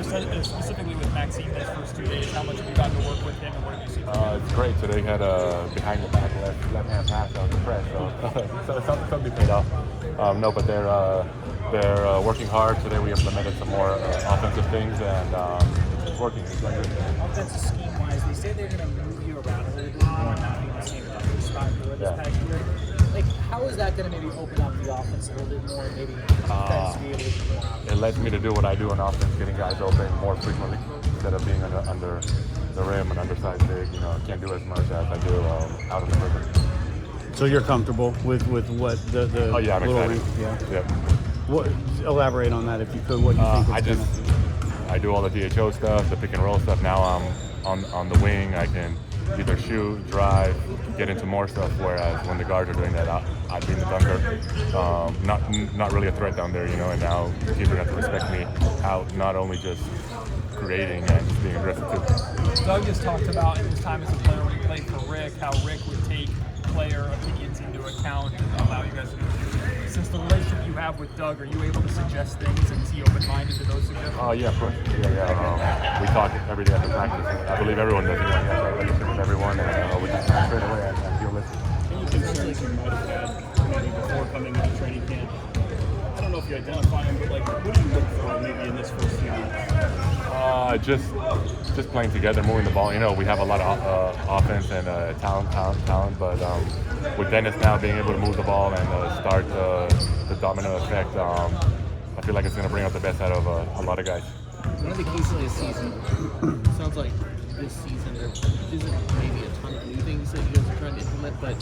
specifically with Maxime these first 2 days? How much have you gotten to work with him, and what have you seen? It's great. Today had a behind the back left-hand pass. I was impressed. So something paid off. No, but they're working hard. Today we implemented some more offensive things, and it's working. It's going good. Offensive scheme-wise, they say they're going to move you around a little bit more and not be in the same spot you were this past year. Like, how is that going to maybe open up the offense a little bit more and maybe defense be able to do more? It lets me to do what I do on offense, getting guys open more frequently instead of being under the rim and undersized big. Can't do as much as I do out of the river. So you're comfortable with what the Oh yeah, I'm little excited. Yeah. What? Elaborate on that if you could. What you think? I do all the DHO stuff, the pick and roll stuff. Now I'm on the wing. I can either shoot, drive, get into more stuff. Whereas when the guards are doing that, I'd be in the bunker. Not really a threat down there, And now teams are going to respect me out, not only just creating and just being aggressive too. Doug just talked about in his time as a player when he played for Rick, how Rick would take player opinions into account and allow you guys to do things. Since the relationship you have with Doug, are you able to suggest things, and is he open-minded to those suggestions? Oh yeah, of course. Yeah. We talk every day after practice. I believe everyone does. You have a relationship with everyone, and we just come straight away and he'll listen. Any concerns you might have had maybe before coming into training camp? I don't know if you identify them, but what do you look for maybe in this first few weeks? Just playing together, moving the ball. We have a lot of offense and talent, but with Dennis now being able to move the ball and start the domino effect, I feel like it's going to bring out the best out of a lot of guys. One of the keys to this season, sounds like this season there isn't maybe a ton of new things that you guys are trying to implement, but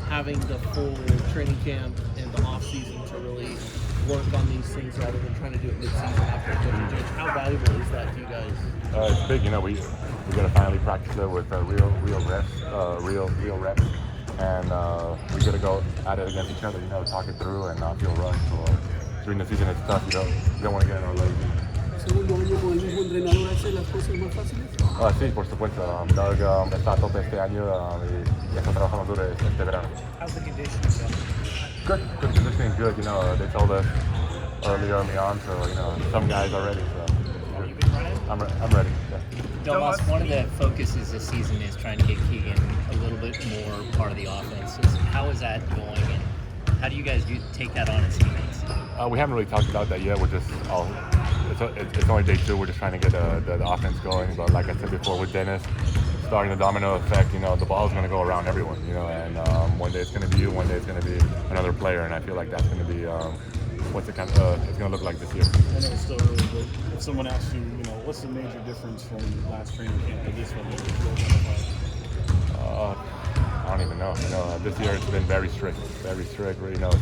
having the full training camp and the off season to really work on these things rather than trying to do it mid-season after a coaching change. How valuable is that to you guys? It's big. We got to finally practice it with real reps, and we got to go at it against each other. Talk it through and not feel rushed. Or during the season, it's tough. You don't want to get in our legs. ¿Segundo año con el mismo entrenador hace las cosas más fáciles? Sí, por supuesto. Doug está a tope este año y está trabajando duro este verano. How's the conditioning going? Good conditioning, good. They told us early on, so some guys are ready. So You been running? I'm ready. Yeah. Domas, one of the focuses this season is trying to get Keegan a little bit more part of the offense. How is that going, and how do you guys take that on as teammates? We haven't really talked about that yet. We're just it's only day 2. We're just trying to get the offense going. But like I said before, with Dennis starting the domino effect, the ball is going to go around everyone. And one day it's going to be you, one day it's going to be another player, and I feel like that's going to be it's going to look like this year. I know it's still early, but if someone asks you, what's the major difference from last training camp to this one? What would you identify? I don't even know. This year it's been very strict.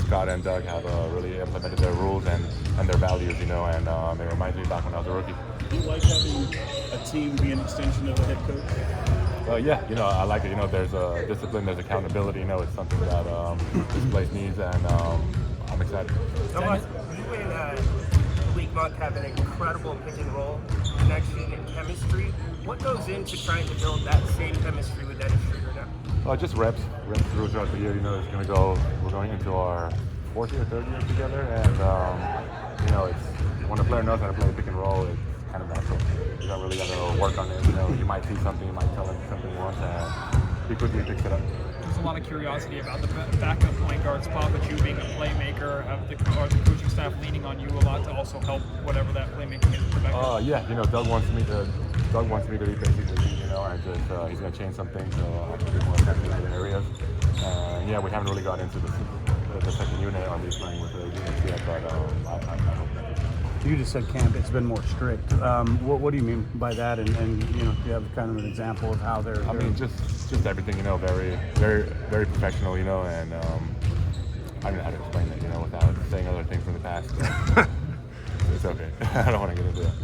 Scott and Doug have really implemented their rules and their values. And it reminds me back when I was a rookie. Do you like having a team be an extension of the head coach? Yeah, I like it. There's discipline, there's accountability. It's something that this place needs, and I'm excited. Domas, you and Malik Monk have an incredible pick and roll connection and chemistry. What goes into trying to build that same chemistry with Dennis Schroeder now? Just reps throughout the year. We're going into our 4th year, 3rd year together, and it's when a player knows how to play pick and roll, it's kind of natural. You don't really got to work on it. You might see something, you might tell him something once, and he quickly picks it up. There's a lot of curiosity about the backup point guard spot, but you being a playmaker, are the coaching staff leaning on you a lot to also help whatever that playmaking is at the backup? Yeah, Doug wants me to be basically, and just he's going to change some things, so I can be more effective in other areas. We haven't really got into the second unit on these playing with the units yet, but I hope that. You just said camp. It's been more strict. What do you mean by that? And do you have kind of an example of how they're? I mean, just everything. Very, very, very professional. And I don't know how to explain it. Without saying other things from the past. It's okay. I don't want to get into that.